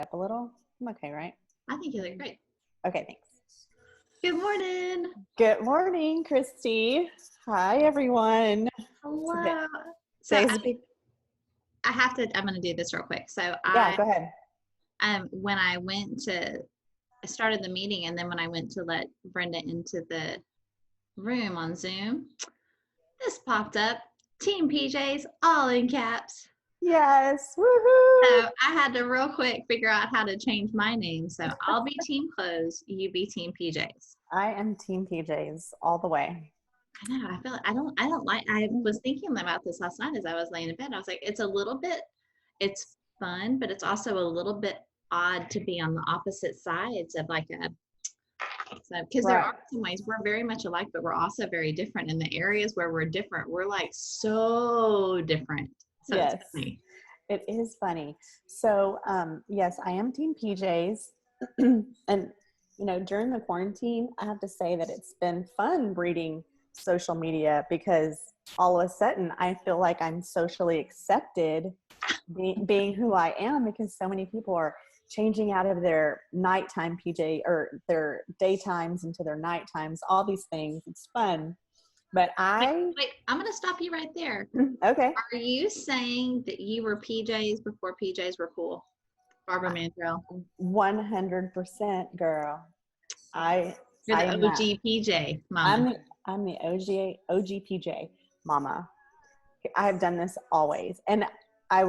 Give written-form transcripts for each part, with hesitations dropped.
Up a little? I'm okay, right? I think you look great. Okay, thanks. Good morning. Good morning, Christy. Hi, everyone. Hello. Today's I'm going to do this real quick. So yeah, go ahead. when I started the meeting, and then when I went to let Brenda into the room on Zoom, this popped up, Team PJs, all in caps. Yes, woohoo! So I had to real quick figure out how to change my name. So I'll be Team Clothes, you be Team PJs. I am Team PJs all the way. I know. I feel like I was thinking about this last night as I was laying in bed. I was like, it's fun, but it's also a little bit odd to be on the opposite sides of because there are some ways we're very much alike, but we're also very different. In the areas where we're different, we're like so different. So yes, it's funny. It is funny. So yes, I am Team PJs. And during the quarantine, I have to say that it's been fun reading social media, because all of a sudden I feel like I'm socially accepted being who I am, because so many people are changing out of their nighttime PJ or their daytimes into their night times, all these things. It's fun. But wait, I'm going to stop you right there. Okay. Are you saying that you were PJs before PJs were cool? Barbara Mandrell. 100%, girl. You're the OG PJ, mama. I'm the OG PJ, mama. I have done this always. And I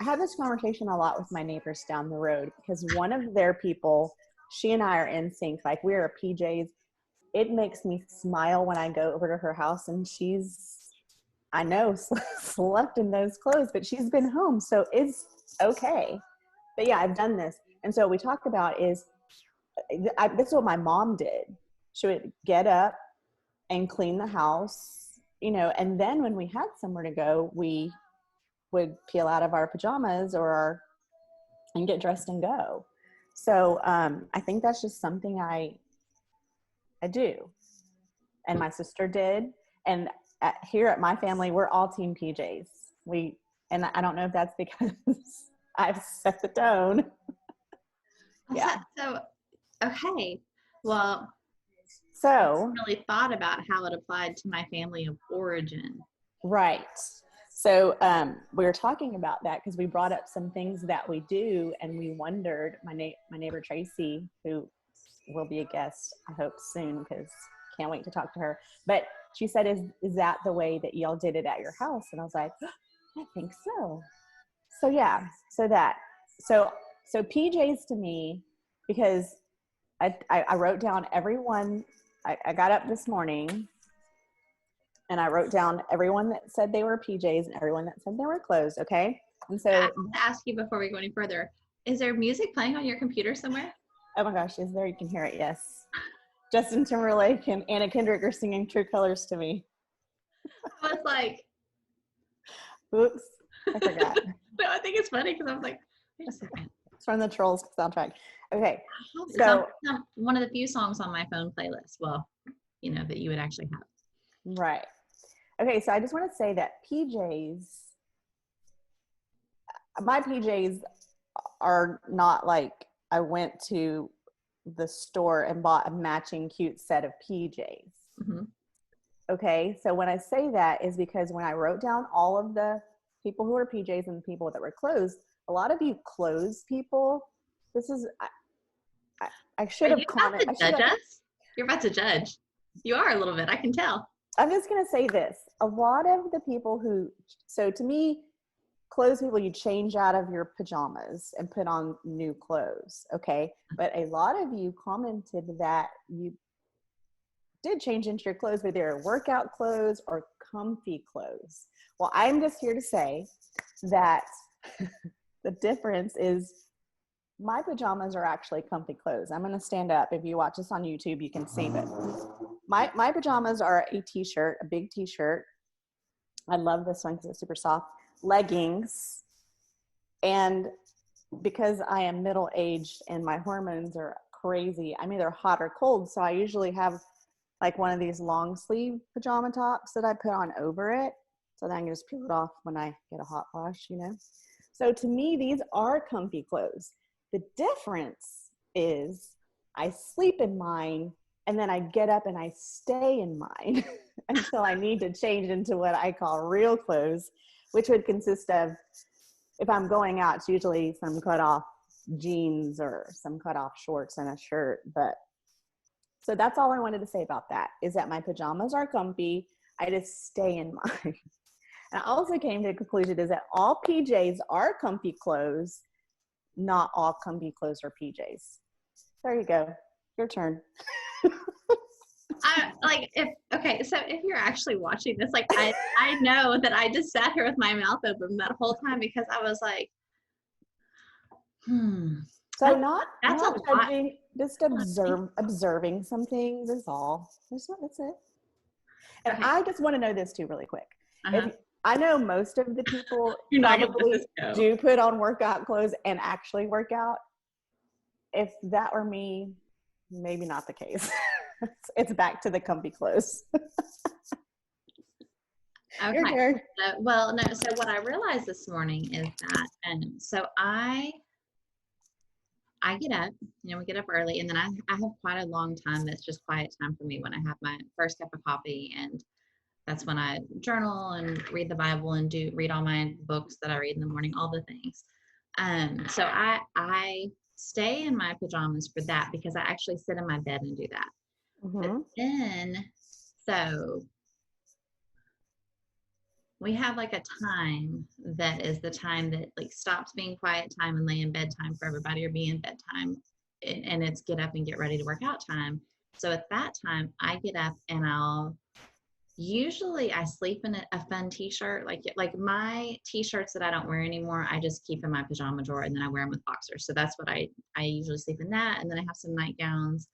had this conversation a lot with my neighbors down the road, because one of their people, she and I are in sync. Like, we are PJs. It makes me smile when I go over to her house, and I know, slept in those clothes, but she's been home, so it's okay. But yeah, I've done this. And so what we talk about is, this is what my mom did. She would get up and clean the house, and then when we had somewhere to go, we would peel out of our pajamas and get dressed and go. So I think that's just something I do. And my sister did. And here at my family, we're all Team PJs. And I don't know if that's because I've set the tone. Yeah. So, okay. Well, so I really thought about how it applied to my family of origin. Right. So we were talking about that because we brought up some things that we do, and we wondered, my neighbor Tracy, who will be a guest, I hope soon, because can't wait to talk to her. But she said, is that the way that y'all did it at your house? And I was like, I think so. So yeah, so PJs to me, because I wrote down everyone. I got up this morning and I wrote down everyone that said they were PJs and everyone that said they were clothes. Okay. And so I have to ask you before we go any further, is there music playing on your computer somewhere? Oh my gosh, is there? You can hear it. Yes. Justin Timberlake and Anna Kendrick are singing True Colors to me. I was like, oops, I forgot. No, I think it's funny because I was like, wait a second. It's from the Trolls soundtrack. Okay. So one of the few songs on my phone playlist. Well, that you would actually have. Right. Okay. So I just want to say that my PJs are not like I went to the store and bought a matching cute set of PJs. Mm-hmm. Okay. So when I say that is because when I wrote down all of the people who were PJs and the people that were clothes, a lot of you clothes people, I should have commented. You're about to judge. You are a little bit. I can tell. I'm just going to say this. A lot of the people so to me, clothes people, you change out of your pajamas and put on new clothes. Okay. But a lot of you commented that you did change into your clothes, but they're workout clothes or comfy clothes. Well, I'm just here to say that the difference is my pajamas are actually comfy clothes. I'm going to stand up. If you watch this on YouTube, you can see it. My pajamas are a t-shirt, a big t-shirt. I love this one because it's super soft. Leggings. And because I am middle-aged and my hormones are crazy, I'm either hot or cold. So I usually have like one of these long sleeve pajama tops that I put on over it. So then I can just peel it off when I get a hot flash, So to me, these are comfy clothes. The difference is I sleep in mine and then I get up and I stay in mine until I need to change into what I call real clothes, which would consist of, if I'm going out, it's usually some cut off jeans or some cut off shorts and a shirt. But so that's all I wanted to say about that, is that my pajamas are comfy. I just stay in mine. And I also came to the conclusion is that all PJs are comfy clothes, not all comfy clothes are PJs. There you go. Your turn. So if you're actually watching this, like I know that I just sat here with my mouth open that whole time because I was like, So that's not a lot. judging, just observing some things is all. That's it. And Okay. I just want to know this too really quick. Uh-huh. If I know most of the people You're not gonna let probably this go. do put on workout clothes and actually work out. If that were me, maybe not the case. It's back to the comfy clothes. Okay. Your turn. Well, no. So what I realized this morning is that, so I get up, we get up early, and then I have quite a long time that's just quiet time for me when I have my first cup of coffee, and that's when I journal and read the Bible and read all my books that I read in the morning, all the things. So I stay in my pajamas for that because I actually sit in my bed and do that. Mm-hmm. But then, so we have like a time that is the time that like stops being quiet time and lay in bed time for everybody, or be in bedtime, and it's get up and get ready to work out time. So at that time I get up and usually I sleep in a fun t-shirt, like my t-shirts that I don't wear anymore, I just keep in my pajama drawer and then I wear them with boxers. So that's what I usually sleep in that. And then I have some nightgowns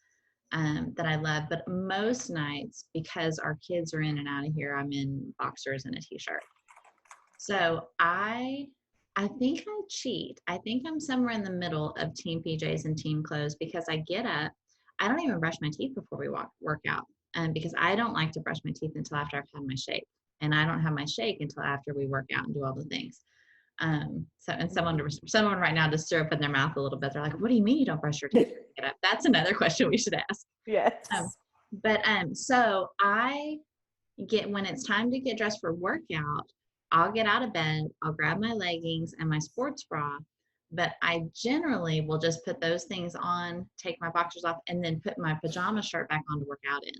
that I love, but most nights, because our kids are in and out of here, I'm in boxers and a t-shirt. So I think I cheat. I think I'm somewhere in the middle of team PJs and team clothes because I get up, I don't even brush my teeth before we work out. Because I don't like to brush my teeth until after I've had my shake, and I don't have my shake until after we work out and do all the things. And someone right now just threw up in their mouth a little bit. They're like, "What do you mean you don't brush your teeth?" Get up. That's another question we should ask. Yes. So I when it's time to get dressed for workout, I'll get out of bed, I'll grab my leggings and my sports bra, but I generally will just put those things on, take my boxers off, and then put my pajama shirt back on to work out in.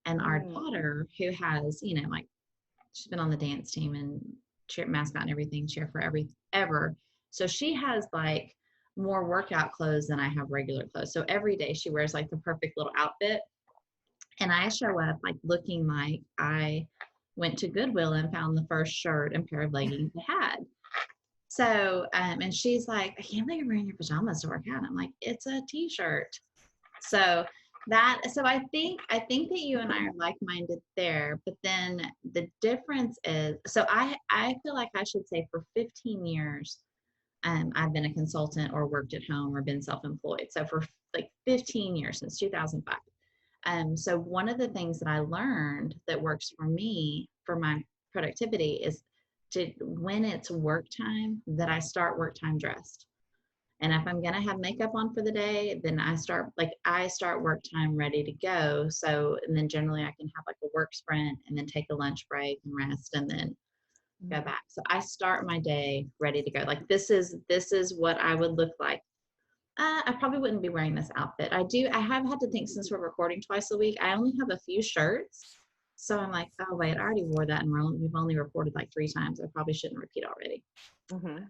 And our daughter, who has, she's been on the dance team and cheer mascot and everything, cheer for ever. So she has like more workout clothes than I have regular clothes. So every day she wears like the perfect little outfit. And I show up like looking like I went to Goodwill and found the first shirt and pair of leggings I had. So, and she's like, "I can't believe you're wearing your pajamas to work out." I'm like, "It's a t-shirt." So I think that you and I are like-minded there, but then the difference is, so I feel like I should say for 15 years, I've been a consultant or worked at home or been self-employed. So for like 15 years, since 2005. So one of the things that I learned that works for me for my productivity is when it's work time, that I start work time dressed. And if I'm going to have makeup on for the day, then I start work time ready to go. So, and then generally I can have like a work sprint and then take a lunch break and rest and then go back. So I start my day ready to go. Like this is what I would look like. I probably wouldn't be wearing this outfit. I have had to think, since we're recording twice a week, I only have a few shirts. So I'm like, oh wait, I already wore that and we've only recorded like 3 times. I probably shouldn't repeat already. Mm-hmm.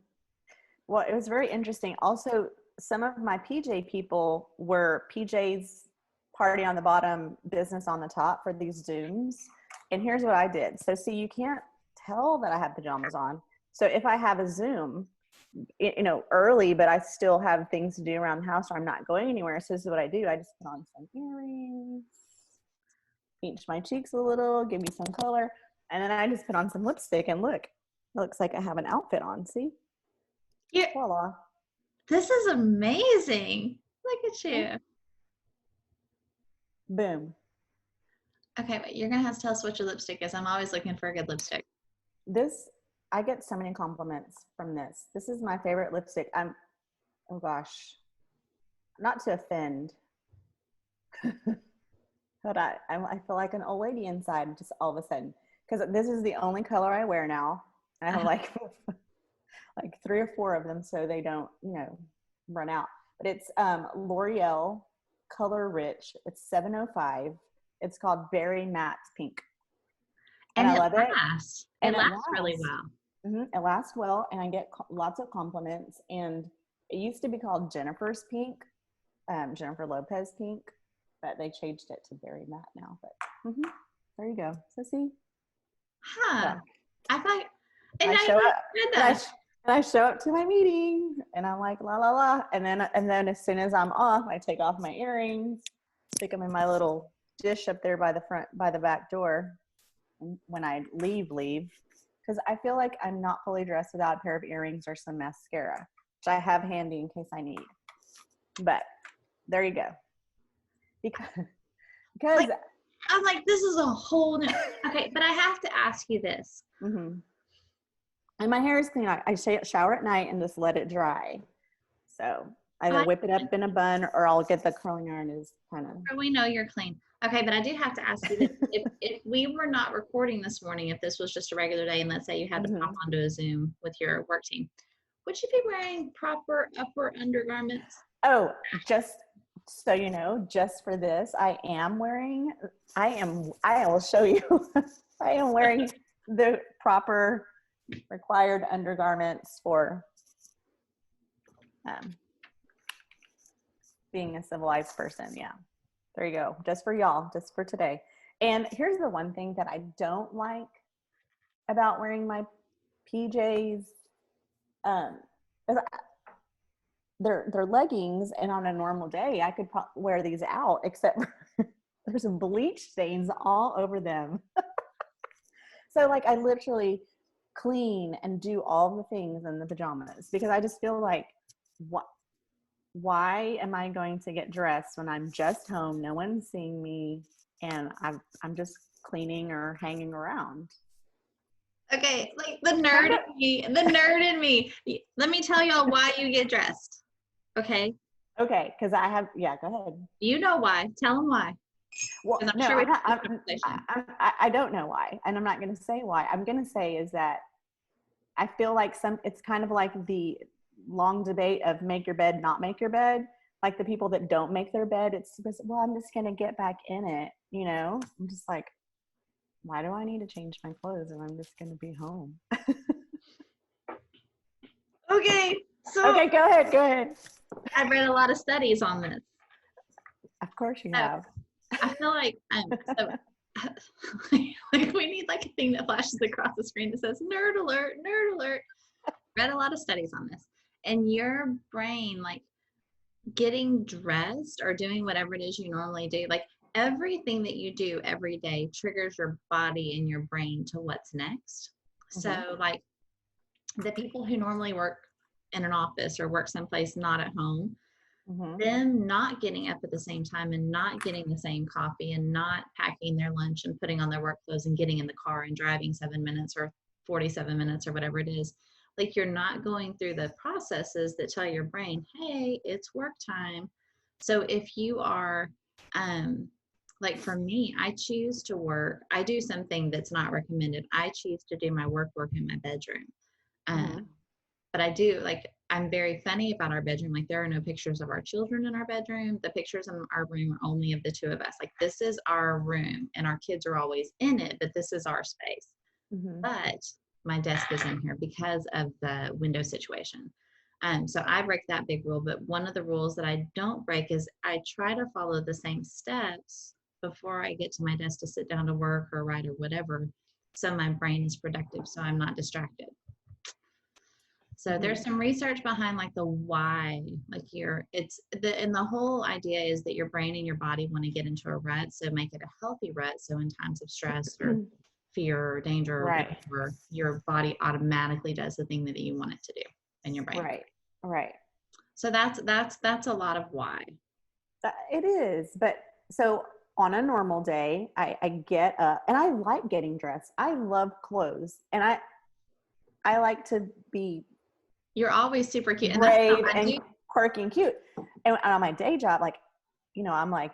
Well, it was very interesting. Also, some of my PJ people were PJs, party on the bottom, business on the top for these Zooms. And here's what I did. So see, you can't tell that I have pajamas on. So if I have a Zoom, early, but I still have things to do around the house or I'm not going anywhere. So this is what I do. I just put on some earrings, pinch my cheeks a little, give me some color. And then I just put on some lipstick and look, it looks like I have an outfit on. See? Yeah. Voila. This is amazing. Look at you. Boom. Okay, but you're going to have to tell us what your lipstick is. I'm always looking for a good lipstick. I get so many compliments from this. This is my favorite lipstick. Oh gosh, not to offend, but I feel like an old lady inside just all of a sudden, because this is the only color I wear now. I have like like 3 or 4 of them so they don't, run out. But it's L'Oreal Color Rich. It's 705. It's called Berry Matte Pink. And I love it. It lasts really well. It lasts well, and I get lots of compliments. And it used to be called Jennifer's Pink, Jennifer Lopez Pink, but they changed it to Berry Matte now. But there you go. So see, yeah. I thought, and I show up to my meeting, and I'm like la la la, and then as soon as I'm off, I take off my earrings, stick them in my little dish up there by the back door. And when I leave, because I feel like I'm not fully dressed without a pair of earrings or some mascara, which I have handy in case I need. But there you go. Because I'm like, this is a whole new. Okay, but I have to ask you this. And my hair is clean. I shower at night and just let it dry. So either whip it up in a bun, or I'll get the curling iron. Is kind of. We know you're clean. Okay, but I do have to ask you this. if we were not recording this morning, if this was just a regular day, and let's say you had to pop onto a Zoom with your work team, would you be wearing proper upper undergarments? Oh, just so you know, just for this, I will show you. I am wearing the proper required undergarments for being a civilized person. Yeah. There you go. Just for y'all, just for today. And here's the one thing that I don't like about wearing my PJs. They're leggings, and on a normal day, I could wear these out, except there's some bleach stains all over them. So like I literally clean and do all the things in the pajamas, because I just feel like, why am I going to get dressed when I'm just home, no one's seeing me, and I'm just cleaning or hanging around? Okay, like the nerd in me. Let me tell y'all why you get dressed. Okay, because I have, go ahead. You know why. Tell them why. Well, no, I don't know why, and I'm not going to say why. I'm going to say is that I feel like it's kind of like the long debate of make your bed, not make your bed. Like the people that don't make their bed, it's because, well, I'm just going to get back in it. I'm just like, why do I need to change my clothes if I'm just going to be home? Okay. Okay, go ahead. I've read a lot of studies on this. Of course you have. I feel like like we need like a thing that flashes across the screen that says nerd alert, nerd alert. Read a lot of studies on this. And your brain, like getting dressed or doing whatever it is you normally do, like everything that you do every day triggers your body and your brain to what's next. So like the people who normally work in an office or work someplace not at home, them not getting up at the same time and not getting the same coffee and not packing their lunch and putting on their work clothes and getting in the car and driving 7 minutes or 47 minutes or whatever it is, like you're not going through the processes that tell your brain, hey, it's work time. So if you are, like for me, I choose to work. I do something that's not recommended. I choose to do my work in my bedroom. But I do, like, I'm very funny about our bedroom. Like there are no pictures of our children in our bedroom. The pictures in our room are only of the 2 of us. Like this is our room and our kids are always in it, but this is our space. But my desk is in here because of the window situation. So I break that big rule, but one of the rules that I don't break is I try to follow the same steps before I get to my desk to sit down to work or write or whatever, so my brain is productive, so I'm not distracted. So there's some research behind like the why, like and the whole idea is that your brain and your body want to get into a rut, so make it a healthy rut. So in times of stress or fear or danger or whatever, your body automatically does the thing that you want it to do in your brain. Right. So that's a lot of why. It is, but so on a normal day, I get up and I like getting dressed. I love clothes, and I like to be You're always super cute. And that's brave how I and do. quirky and cute. And on my day job, like, I'm like,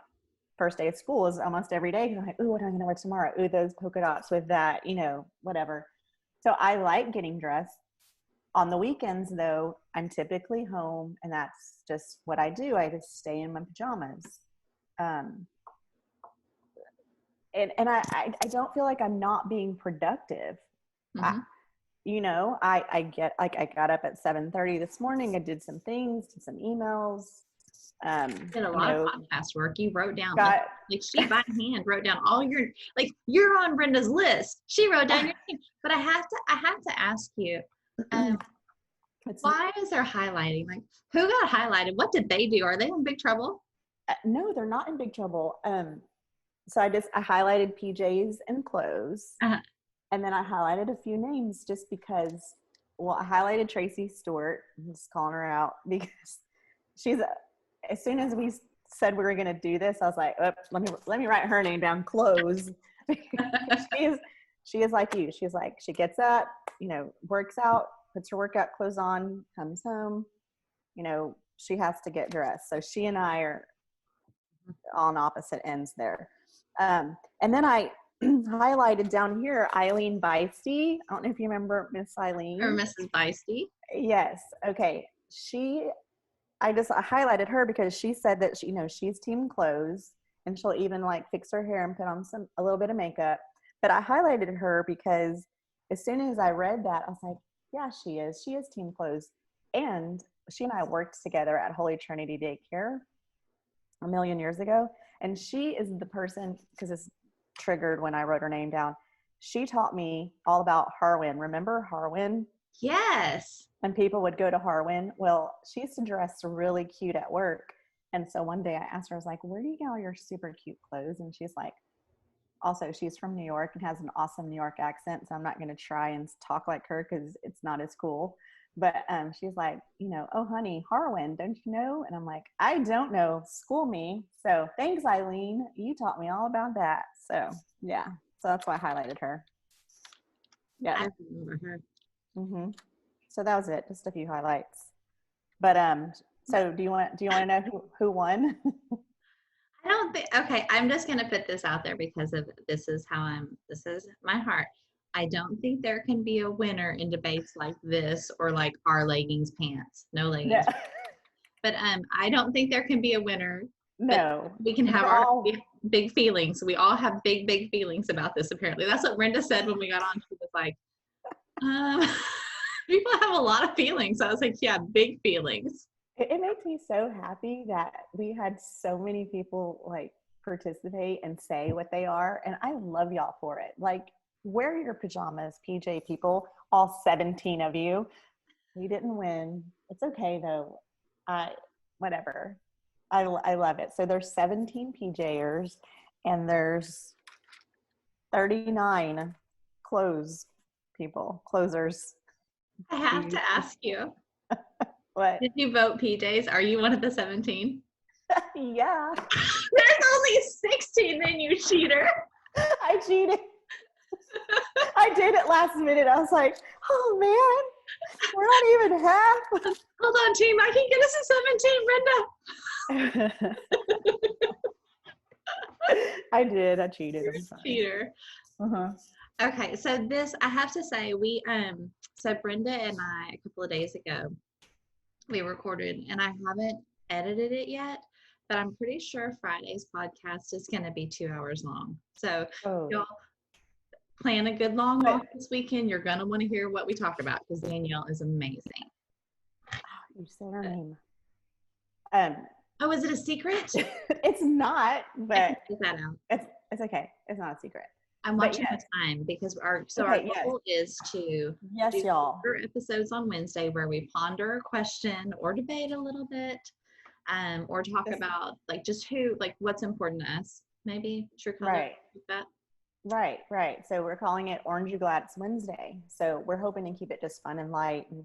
first day of school is almost every day. I'm like, ooh, what am I going to wear tomorrow? Ooh, those polka dots with that, whatever. So I like getting dressed. On the weekends, though, I'm typically home, and that's just what I do. I just stay in my pajamas. And I don't feel like I'm not being productive. Mm-hmm. I get, like, I got up at 7:30 this morning. I did some things, did some emails. Did a lot of podcast work. You wrote down, Got, like she by hand wrote down all your, like, you're on Brenda's list. She wrote down your name. But I have to ask you, why is there highlighting? Like, who got highlighted? What did they do? Are they in big trouble? no, they're not in big trouble. So I highlighted PJs and clothes. Uh-huh. And then I highlighted a few names just because, well, I highlighted Tracy Stewart. I'm just calling her out because as soon as we said we were going to do this, I was like, oops, let me write her name down, clothes. she is like you. She's like, she gets up, works out, puts her workout clothes on, comes home, she has to get dressed. So she and I are on opposite ends there. And then I highlighted down here Eileen Beisty. I don't know if you remember Miss Eileen. Or Mrs. Beisty. Yes. Okay. I highlighted her because she said that she's team clothes, and she'll even like fix her hair and put on a little bit of makeup. But I highlighted her because as soon as I read that, I was like, yeah, she is team clothes. And she and I worked together at Holy Trinity Daycare a million years ago. And she is the person, because it's triggered when I wrote her name down. She taught me all about Harwin. Remember Harwin? Yes. When people would go to Harwin. Well, she used to dress really cute at work. And so one day I asked her, I was like, where do you get all your super cute clothes? And she's like, also, she's from New York and has an awesome New York accent. So I'm not going to try and talk like her because it's not as cool. But she's like, oh, honey, Harwin, don't you know? And I'm like, I don't know. School me. So thanks, Eileen. You taught me all about that. So, yeah. So that's why I highlighted her. Yeah. I remember her. Mm-hmm. So that was it. Just a few highlights. But so do you want to know who won? I don't think, okay, I'm just going to put this out there because of this is my heart. I don't think there can be a winner in debates like this or like our leggings pants. No leggings. No. But I don't think there can be a winner. No. We can have our big feelings. We all have big feelings about this, apparently. That's what Brenda said when we got on. She was like, people have a lot of feelings. I was like, yeah, big feelings. It makes me so happy that we had so many people like participate and say what they are. And I love y'all for it. Like, wear your pajamas, PJ people, all 17 of you. We didn't win. It's okay though. Whatever. I love it. So there's 17 PJers and there's 39 closers. I have to ask you. What? Did you vote PJs? Are you one of the 17? Yeah. There's only 16, then you cheater. I cheated. I did it last minute. I was like, oh man, we're not even half. Hold on, team. I can get us a 17, Brenda. I did. I cheated. You're a cheater. Uh-huh. Okay, so I have to say, so Brenda and I, a couple of days ago, we recorded, and I haven't edited it yet, but I'm pretty sure Friday's podcast is going to be 2 hours long. So y'all plan a good long walk this weekend. You're going to want to hear what we talk about because Danielle is amazing. You said her name. Oh, is it a secret? It's not, but Get that out. It's okay. It's not a secret. I'm watching the time because our goal is to do y'all. 4 episodes on Wednesday where we ponder a question or debate a little bit, or talk about like just what's important to us. Maybe true color. Right. Like that. Right. So we're calling it Orange You Glad It's Wednesday. So we're hoping to keep it just fun and light and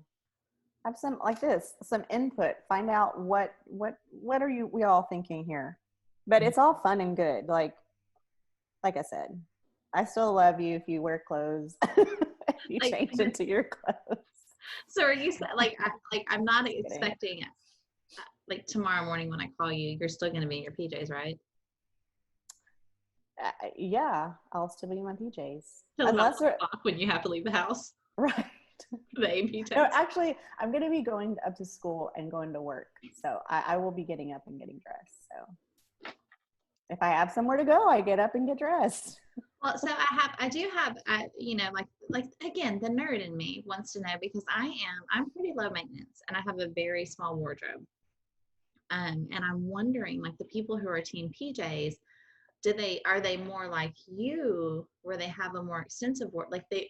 have some input. Find out what are we all thinking here. But it's all fun and good. Like I said, I still love you if you wear clothes. You Like, changed into your clothes. so are you I'm not Just kidding. expecting like tomorrow morning when I call you, you're still going to be in your PJs, right? Yeah, I'll still be in my PJs. Till Unless about 1 o'clock when you have to leave the house. right. The AP No, test. actually, I'm going to be going up to school and going to work. So I will be getting up and getting dressed. So if I have somewhere to go, I get up and get dressed. Well, so I do have, you know, like again, the nerd in me wants to know because I'm pretty low maintenance and I have a very small wardrobe. And I'm wondering, like the people who are team PJs, are they more like you where they have a more extensive work, like the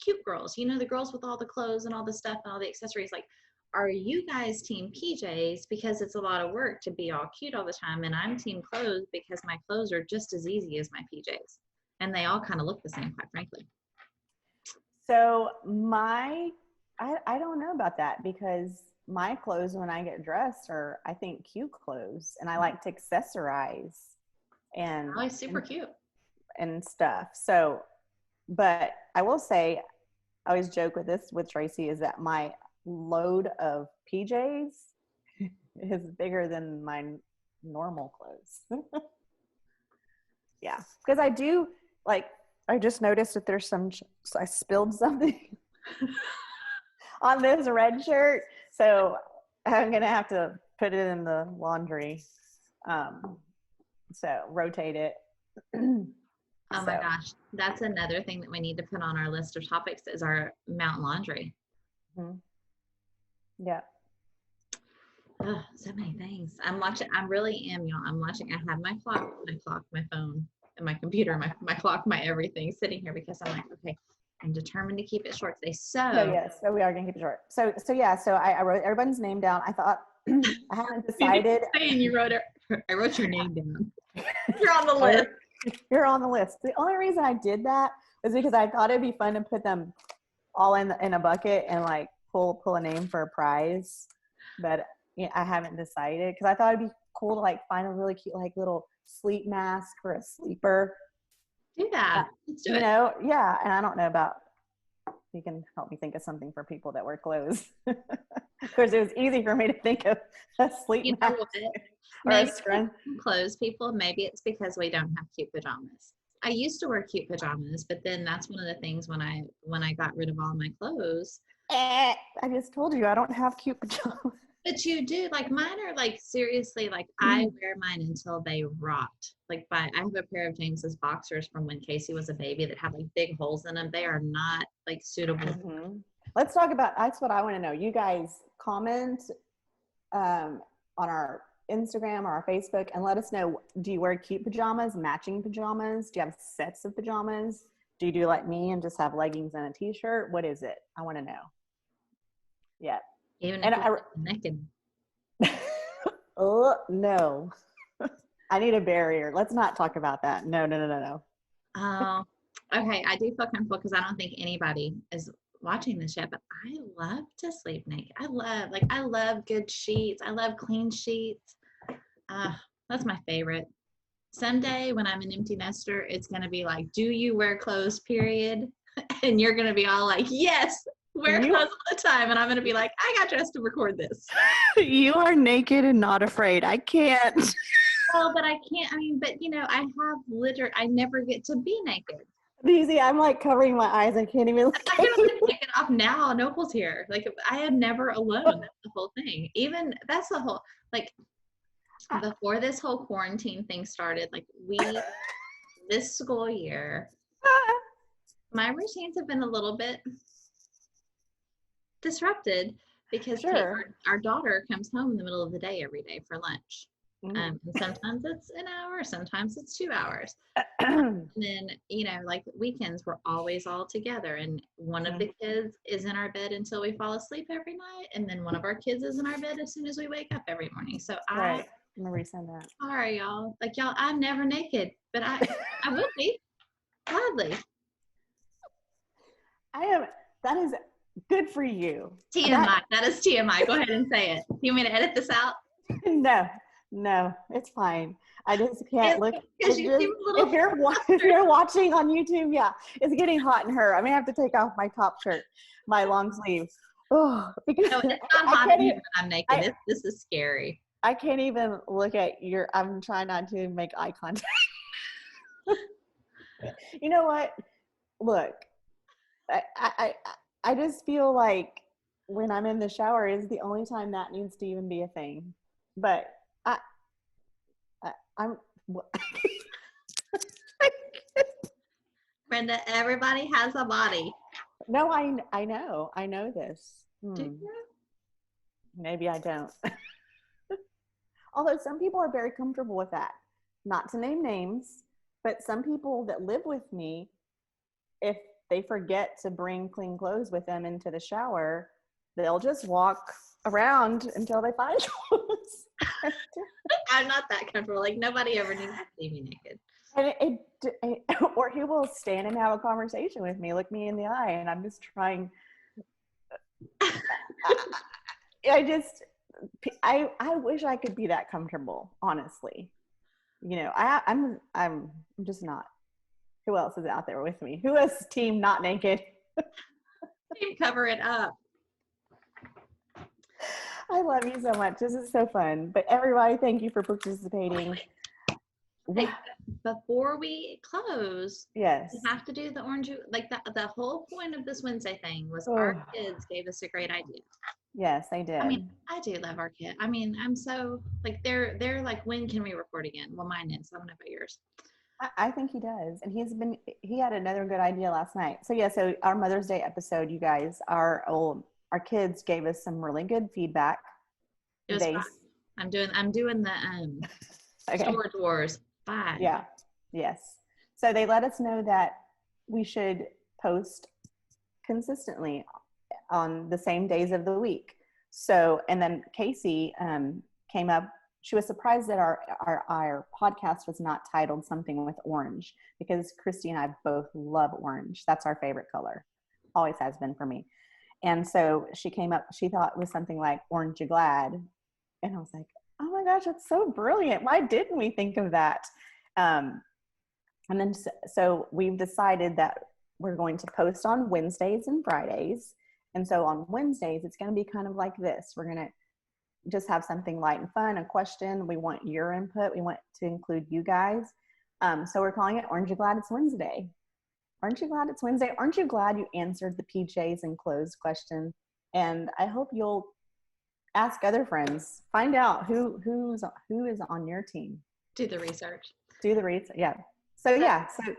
cute girls, you know, the girls with all the clothes and all the stuff and all the accessories, like, are you guys team PJs because it's a lot of work to be all cute all the time, and I'm team clothes because my clothes are just as easy as my PJs and they all kind of look the same, quite frankly. So I don't know about that because my clothes when I get dressed are, I think, cute clothes, and I like to accessorize and Oh, super cute and stuff. So, but I will say, I always joke with this with Tracy is that my load of PJs is bigger than my normal clothes. Yeah, because I do like. I just noticed that there's I spilled something on this red shirt, so I'm gonna have to put it in the laundry. So rotate it. Oh my gosh, that's another thing that we need to put on our list of topics is our mount laundry. Mm-hmm. Yeah. Oh, so many things. I really am, y'all. I'm watching. I have my clock, my phone, and my computer, my clock, my everything sitting here because I'm like, okay, I'm determined to keep it short today. So we are gonna keep it short. So yeah. So I wrote everybody's name down. I thought I haven't decided. You wrote it. I wrote your name down. You're on the list. You're on the list. The only reason I did that was because I thought it'd be fun to put them all in a bucket and like pull a name for a prize, but I haven't decided because I thought it'd be cool to like find a really cute like little sleep mask for a sleeper. Do that. Let's do it. Know, yeah. And I don't know about. You can help me think of something for people that wear clothes. Of course, it was easy for me to think of a sleep mask or a scrun. Clothes people. Maybe it's because we don't have cute pajamas. I used to wear cute pajamas, but then that's one of the things when I got rid of all my clothes. I just told you I don't have cute pajamas. But you do, like mine are like seriously, like I wear mine until they rot. Like I have a pair of James's boxers from when Casey was a baby that have like big holes in them. They are not like suitable. Mm-hmm. Let's talk about, that's what I want to know. You guys comment on our Instagram or our Facebook and let us know, do you wear cute pajamas, matching pajamas? Do you have sets of pajamas? Do you do like me and just have leggings and a t-shirt? What is it? I want to know. Yeah. Even if you're naked. Oh, no. I need a barrier. Let's not talk about that. No. Oh, okay. I do feel comfortable because I don't think anybody is watching this yet, but I love to sleep naked. I love good sheets. I love clean sheets. That's my favorite. Someday when I'm an empty nester, it's going to be like, do you wear clothes, period? And you're going to be all like, yes, wear clothes all the time. And I'm going to be like, I got dressed to record this. You are naked and not afraid. I can't. Oh, but I can't. I mean, but I never get to be naked. Easy. I'm like covering my eyes. I can't even look I can't even take it off now. Nopal's here. Like I am never alone. That's the whole thing. Even that's the whole, like before this whole quarantine thing started, like this school year, my routines have been a little bit disrupted because our daughter comes home in the middle of the day every day for lunch. And sometimes it's an hour, sometimes it's 2 hours. And then, like weekends, we're always all together. And one of the kids is in our bed until we fall asleep every night. And then one of our kids is in our bed as soon as we wake up every morning. So I'm gonna resend that. Sorry, y'all. Like y'all, I'm never naked, but I will be gladly. That is good for you. TMI. That is TMI. Go ahead and say it. Do you want me to edit this out? No. No, it's fine. I just can't look. Because It's you just seem a little if you're watching on YouTube, yeah, it's getting hot in her. I may have to take off my top shirt, my long sleeve. Oh, because no, it's not I hot can't in here even. when I'm naked. I This is scary. I can't even look at your. I'm trying not to make eye contact. You know what? Look, I I I I just feel like when I'm in the shower is the only time that needs to even be a thing. But I, I'm. Brenda, everybody has a body. No, I know this. Do you? Maybe I don't. Although some people are very comfortable with that. Not to name names, but some people that live with me, if they forget to bring clean clothes with them into the shower, they'll just walk around until they find clothes. I'm not that comfortable. Like nobody ever needs to see me naked. And or he will stand and have a conversation with me, look me in the eye, and I'm just trying. I wish I could be that comfortable, honestly. You know, I'm just not. Who else is out there with me? Who is team not naked? Team cover it up. I love you so much. This is so fun. But everybody, thank you for participating. Hey, before we close, Yes. we have to do the orange. Like the whole point of this Wednesday thing was Oh. our kids gave us a great idea. Yes, they did. I mean, I do love our kid. I mean, I'm so like they're like, when can we record again? Well, mine is. I don't know about yours. I think he does. And he had another good idea last night. So yeah, so our Mother's Day episode, you guys, our kids gave us some really good feedback. It was fun. I'm doing the okay. Storage Wars 5. Yeah. Yes. So they let us know that we should post consistently on the same days of the week. So, and then Casey came up. She was surprised that our podcast was not titled something with orange, because Christy and I both love orange. That's our favorite color. Always has been for me. And so she came up, she thought it was something like Orange You Glad. And I was like, oh my gosh, that's so brilliant. Why didn't we think of that? And then, so we've decided that we're going to post on Wednesdays and Fridays. And so on Wednesdays, it's going to be kind of like this. We're going to just have something light and fun, a question. We want your input. We want to include you guys. So we're calling it Aren't You Glad It's Wednesday? Aren't you glad it's Wednesday? Aren't you glad you answered the PJs and clothes question? And I hope you'll ask other friends. Find out who is on your team. Do the research. Do the research. Yeah. So yeah. So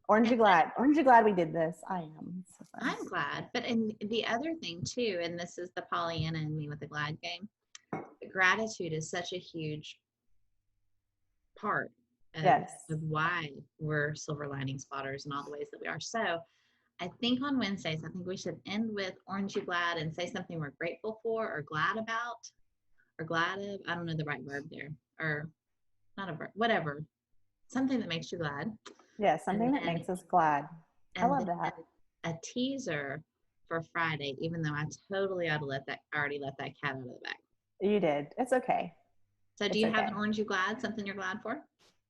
Aren't you glad? Aren't you glad we did this? I am. So I'm glad. But and the other thing too, and this is the Pollyanna in me with the glad game. Gratitude is such a huge part of why we're silver lining spotters and all the ways that we are. So I think on Wednesdays, I think we should end with Orange You Glad and say something we're grateful for or glad about or glad of. I don't know the right verb there, or not a verb, whatever. Something that makes you glad. Yeah, something that makes us glad. I love that. A teaser for Friday, even though I totally already let that cat out of the bag. You did. It's okay. So do you have an Orange You Glad, something you're glad for?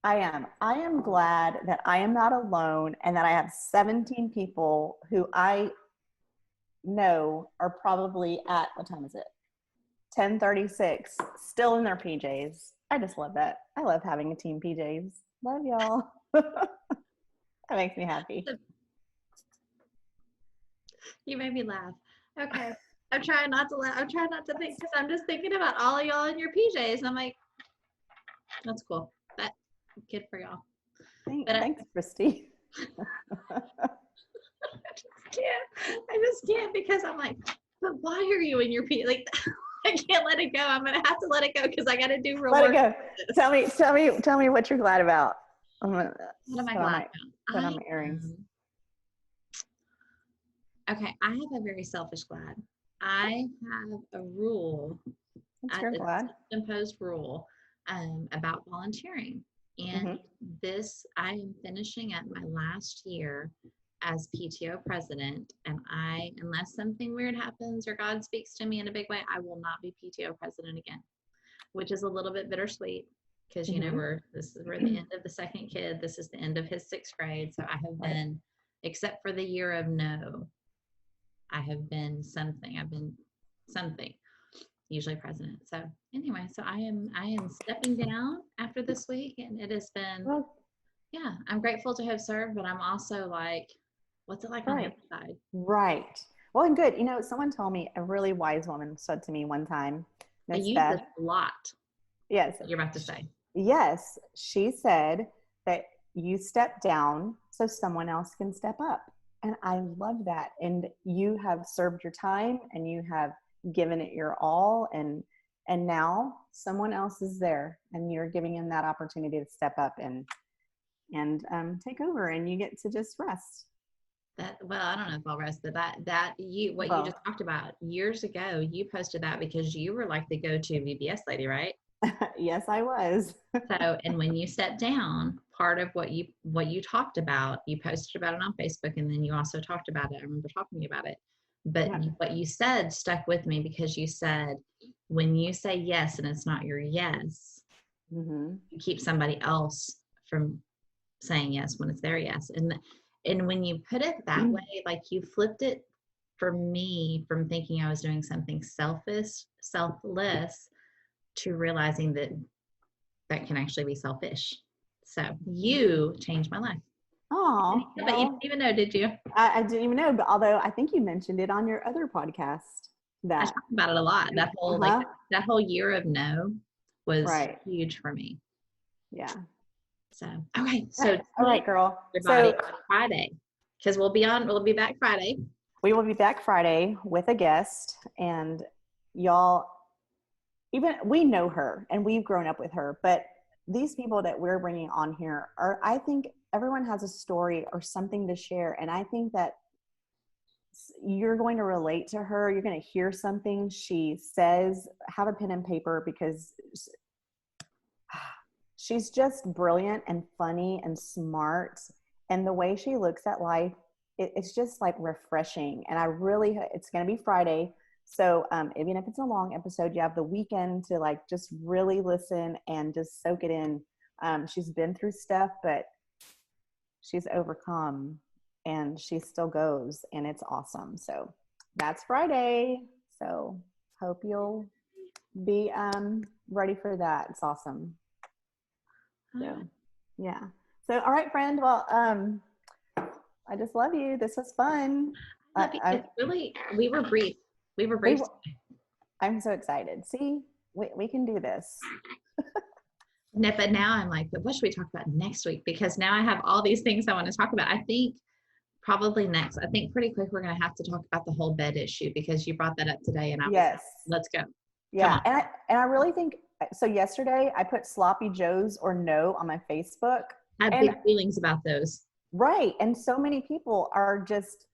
I am glad that I am not alone and that I have 17 people who I know are probably at, what time is it? 10:36, still in their PJs. I just love that. I love having a team PJs. Love y'all. That makes me happy. You made me laugh. Okay. I'm trying not to laugh. I'm trying not to think, because I'm just thinking about all of y'all in your PJs. And I'm like, that's cool. That good for y'all. Thanks, Christy. I just can't because I'm like, but why are you in your PJ? Like, I can't let it go. I'm gonna have to let it go because I got to do real work. Let it go. Tell me what you're glad about. What am I glad about? Put on my earrings. Okay, I have a very selfish glad. I have a rule, a imposed rule, about volunteering. And this, I am finishing at my last year as PTO president. And unless something weird happens or God speaks to me in a big way, I will not be PTO president again. which is a little bit bittersweet because, you know, Mm-hmm. we're the end of the second kid. This is the end of his 6th grade. So I have Right. been, except for the year of no, I have been something. I've been something, usually president. So anyway, so I am stepping down after this week, and it has been, Well, yeah, I'm grateful to have served, but I'm also like, what's it like on the right. other side? Right. Well, and good. You know, someone told me, a really wise woman said to me one time, I Miss use this Beth, a lot, yes, what you're about to say. yes, she said that you step down so someone else can step up. And I love that. And you have served your time and you have given it your all. And now someone else is there and you're giving them that opportunity to step up and take over, and you get to just rest. That, well, I don't know if I'll rest, but what you just Well, talked about years ago, you posted that because you were like the go-to VBS lady, right? yes, I was. So, and when you stepped down, part of what you talked about, you posted about it on Facebook, and then you also talked about it. I remember talking to you about it. But Yeah. what you said stuck with me because you said, when you say yes and it's not your yes, Mm-hmm. you keep somebody else from saying yes when it's their yes. And when you put it that way, like you flipped it for me from thinking I was doing something selfless to realizing that that can actually be selfish. So you changed my life. Oh, But you didn't well, even know, did you? I didn't even know, but although I think you mentioned it on your other podcast I that, talked about it a lot. uh-huh, That whole year of no was right. huge for me. Yeah. So okay, Yeah. so All tease right, girl. everybody So on Friday because we'll be back Friday. we will be back Friday with a guest, and y'all, even we know her and we've grown up with her, but these people that we're bringing on here are, I think everyone has a story or something to share. And I think that you're going to relate to her. You're going to hear something she says. Have a pen and paper, because she's just brilliant and funny and smart. And the way she looks at life, it's just like refreshing. And it's going to be Friday. So even if it's a long episode, you have the weekend to like just really listen and just soak it in. She's been through stuff, but she's overcome and she still goes, and it's awesome. So that's Friday. So hope you'll be ready for that. It's awesome. So yeah. So all right, friend. Well, I just love you. This was fun. Love you. I It's really, we were brief. We were we brief. I'm so excited. See, we can do this. But now I'm like, but what should we talk about next week? Because now I have all these things I want to talk about. I think probably next, I think pretty quick, we're going to have to talk about the whole bed issue because you brought that up today and I was like, Yes. let's go. Come Yeah. on. And I really think so. Yesterday I put sloppy joes or no on my Facebook, I have and big feelings about those. right. And so many people are just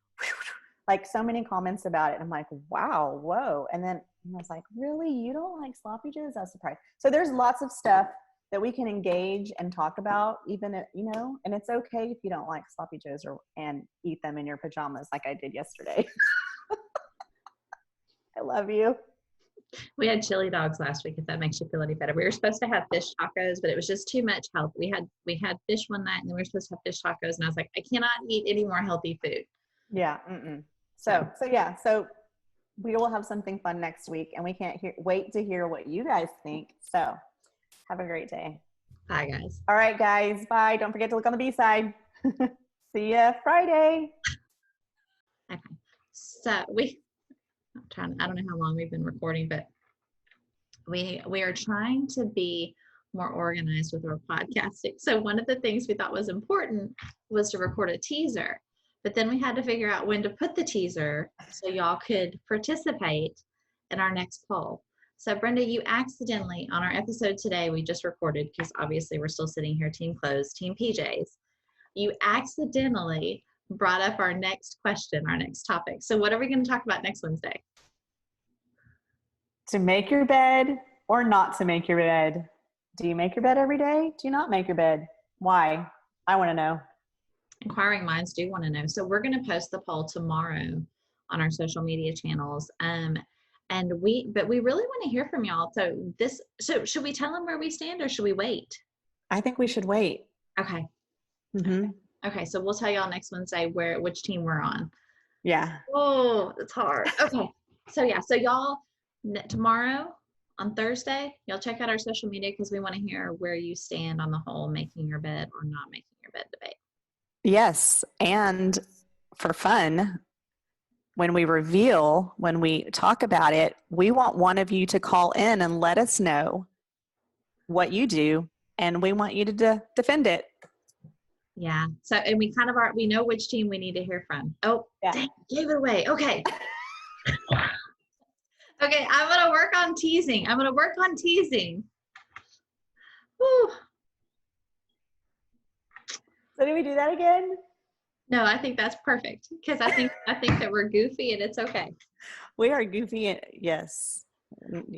like, so many comments about it. I'm like, wow, whoa. And then I was like, really? You don't like sloppy joes? I was surprised. So there's lots of stuff that we can engage and talk about, even if, and it's okay if you don't like sloppy joes and eat them in your pajamas like I did yesterday. I love you. We had chili dogs last week, if that makes you feel any better. We were supposed to have fish tacos, but it was just too much health. We had fish one night and then we were supposed to have fish tacos. And I was like, I cannot eat any more healthy food. Yeah. So yeah. So we will have something fun next week, and we can't wait to hear what you guys think. So have a great day. Bye, guys. All right, guys. Bye. Don't forget to look on the B side. See ya Friday. Okay. So I don't know how long we've been recording, but we are trying to be more organized with our podcasting. So one of the things we thought was important was to record a teaser, but then we had to figure out when to put the teaser so y'all could participate in our next poll. So Brenda, you accidentally, on our episode today, we just recorded, because obviously we're still sitting here, team clothes, team PJs, you accidentally brought up our next question, our next topic. So what are we going to talk about next Wednesday? To make your bed or not to make your bed. Do you make your bed every day? Do you not make your bed? Why? I want to know. Inquiring minds do want to know. So we're going to post the poll tomorrow on our social media channels. But we really want to hear from y'all. So should we tell them where we stand or should we wait? I think we should wait. Okay. Mm-hmm. Okay. So we'll tell y'all next Wednesday which team we're on. Yeah. Oh, it's hard. Okay. So yeah. So y'all tomorrow on Thursday, y'all check out our social media because we want to hear where you stand on the whole making your bed or not making your bed debate. Yes. And for fun, when we talk about it, we want one of you to call in and let us know what you do, and we want you to defend it. Yeah. So, and we know which team we need to hear from. Oh, yeah. Dang, gave it away. Okay. Okay. I'm going to work on teasing. Whew. So do we do that again? No, I think that's perfect because I think that we're goofy and it's okay. We are goofy. Yes.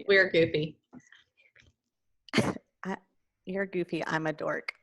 We're goofy. You're goofy. I'm a dork.